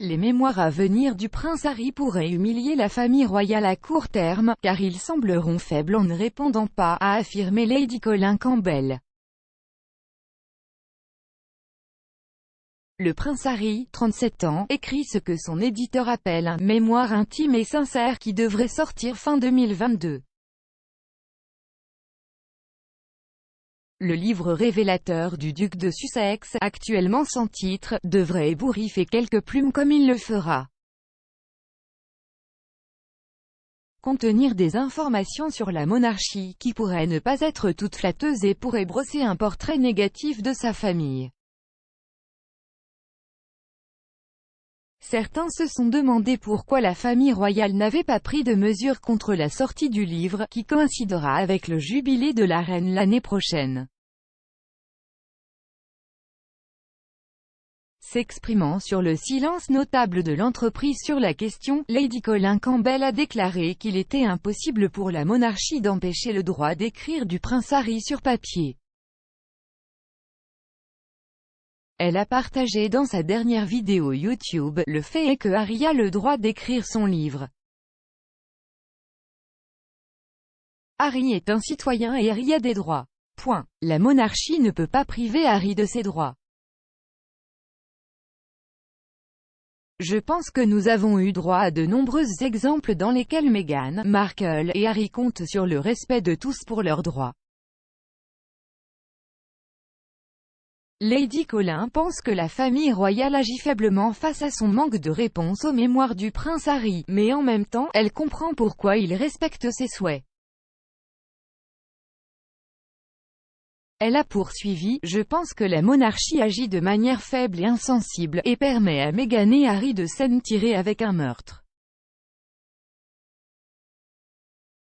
les mémoires à venir du prince Harry pourraient humilier la famille royale à court terme, car ils sembleront faibles en ne répondant pas, a affirmé Lady Colin Campbell. Le prince Harry, 37 ans, écrit ce que son éditeur appelle un « mémoire intime et sincère » qui devrait sortir fin 2022. Le livre révélateur du duc de Sussex, actuellement sans titre, devrait ébouriffer quelques plumes comme il le fera. Contenir des informations sur la monarchie, qui pourraient ne pas être toutes flatteuses et pourraient brosser un portrait négatif de sa famille. Certains se sont demandé pourquoi la famille royale n'avait pas pris de mesures contre la sortie du livre, qui coïncidera avec le jubilé de la reine l'année prochaine. S'exprimant sur le silence notable de l'entreprise sur la question, Lady Colin Campbell a déclaré qu'il était impossible pour la monarchie d'empêcher le droit d'écrire du prince Harry sur papier. Elle a partagé dans sa dernière vidéo YouTube, le fait est que Harry a le droit d'écrire son livre. Harry est un citoyen et Harry a des droits. Point. La monarchie ne peut pas priver Harry de ses droits. Je pense que nous avons eu droit à de nombreux exemples dans lesquels Meghan Markle et Harry comptent sur le respect de tous pour leurs droits. Lady Colin pense que la famille royale agit faiblement face à son manque de réponse aux mémoires du prince Harry, mais en même temps, elle comprend pourquoi il respecte ses souhaits. Elle a poursuivi, « Je pense que la monarchie agit de manière faible et insensible, et permet à Meghan et Harry de s'en tirer avec un meurtre.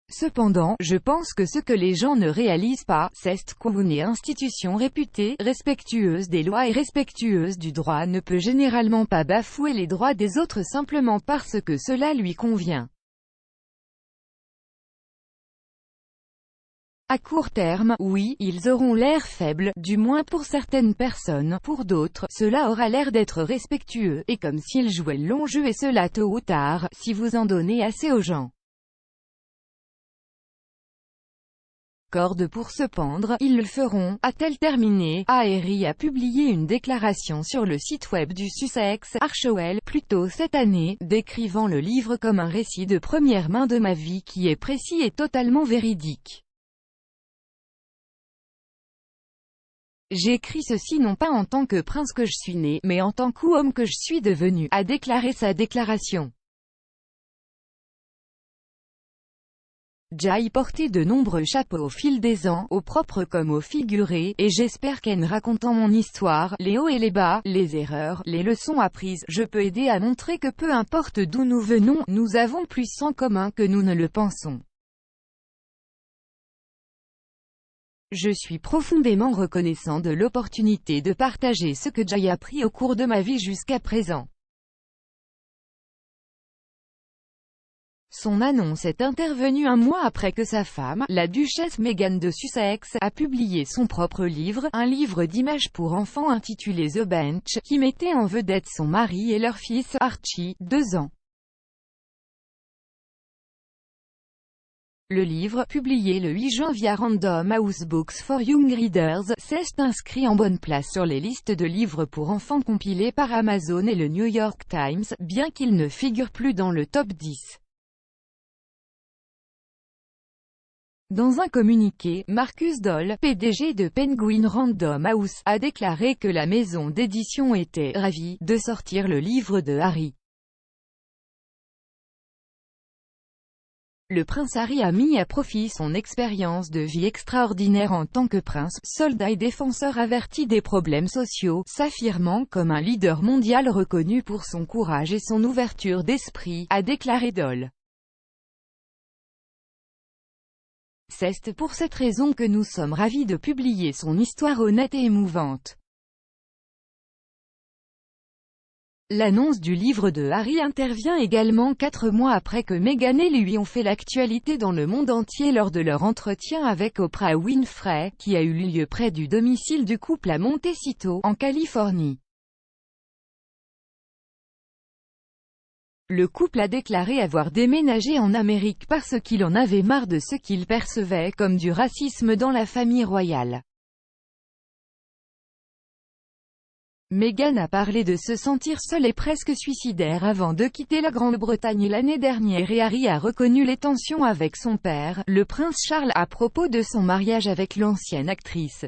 Cependant, je pense que ce que les gens ne réalisent pas, c'est qu'une institution réputée, respectueuse des lois et respectueuse du droit ne peut généralement pas bafouer les droits des autres simplement parce que cela lui convient. À court terme, oui, ils auront l'air faibles, du moins pour certaines personnes, pour d'autres, cela aura l'air d'être respectueux, et comme s'ils jouaient le long jeu et cela tôt ou tard, si vous en donnez assez aux gens. Corde pour se pendre, ils le feront, a-t-elle terminé. Harry a publié une déclaration sur le site web du Sussex Archewell plus tôt cette année, décrivant le livre comme un récit de première main de ma vie qui est précis et totalement véridique. J'écris ceci non pas en tant que prince que je suis né, mais en tant qu'homme que je suis devenu, a déclaré sa déclaration. J'ai porté de nombreux chapeaux au fil des ans, au propre comme au figuré, et j'espère qu'en racontant mon histoire, les hauts et les bas, les erreurs, les leçons apprises, je peux aider à montrer que peu importe d'où nous venons, nous avons plus en commun que nous ne le pensons. Je suis profondément reconnaissant de l'opportunité de partager ce que j'ai appris au cours de ma vie jusqu'à présent. Son annonce est intervenue un mois après que sa femme, la duchesse Meghan de Sussex, a publié son propre livre, un livre d'images pour enfants intitulé The Bench, qui mettait en vedette son mari et leur fils, Archie, 2 ans. Le livre, publié le 8 juin via Random House Books for Young Readers, s'est inscrit en bonne place sur les listes de livres pour enfants compilés par Amazon et le New York Times, bien qu'il ne figure plus dans le top 10. Dans un communiqué, Marcus Dole, PDG de Penguin Random House, a déclaré que la maison d'édition était « ravie » de sortir le livre de Harry. Le prince Harry a mis à profit son expérience de vie extraordinaire en tant que prince, soldat et défenseur averti des problèmes sociaux, s'affirmant comme un leader mondial reconnu pour son courage et son ouverture d'esprit, a déclaré Dole. C'est pour cette raison que nous sommes ravis de publier son histoire honnête et émouvante. L'annonce du livre de Harry intervient également 4 mois après que Meghan et lui ont fait l'actualité dans le monde entier lors de leur entretien avec Oprah Winfrey, qui a eu lieu près du domicile du couple à Montecito, en Californie. Le couple a déclaré avoir déménagé en Amérique parce qu'il en avait marre de ce qu'il percevait comme du racisme dans la famille royale. Meghan a parlé de se sentir seule et presque suicidaire avant de quitter la Grande-Bretagne l'année dernière et Harry a reconnu les tensions avec son père, le prince Charles, à propos de son mariage avec l'ancienne actrice.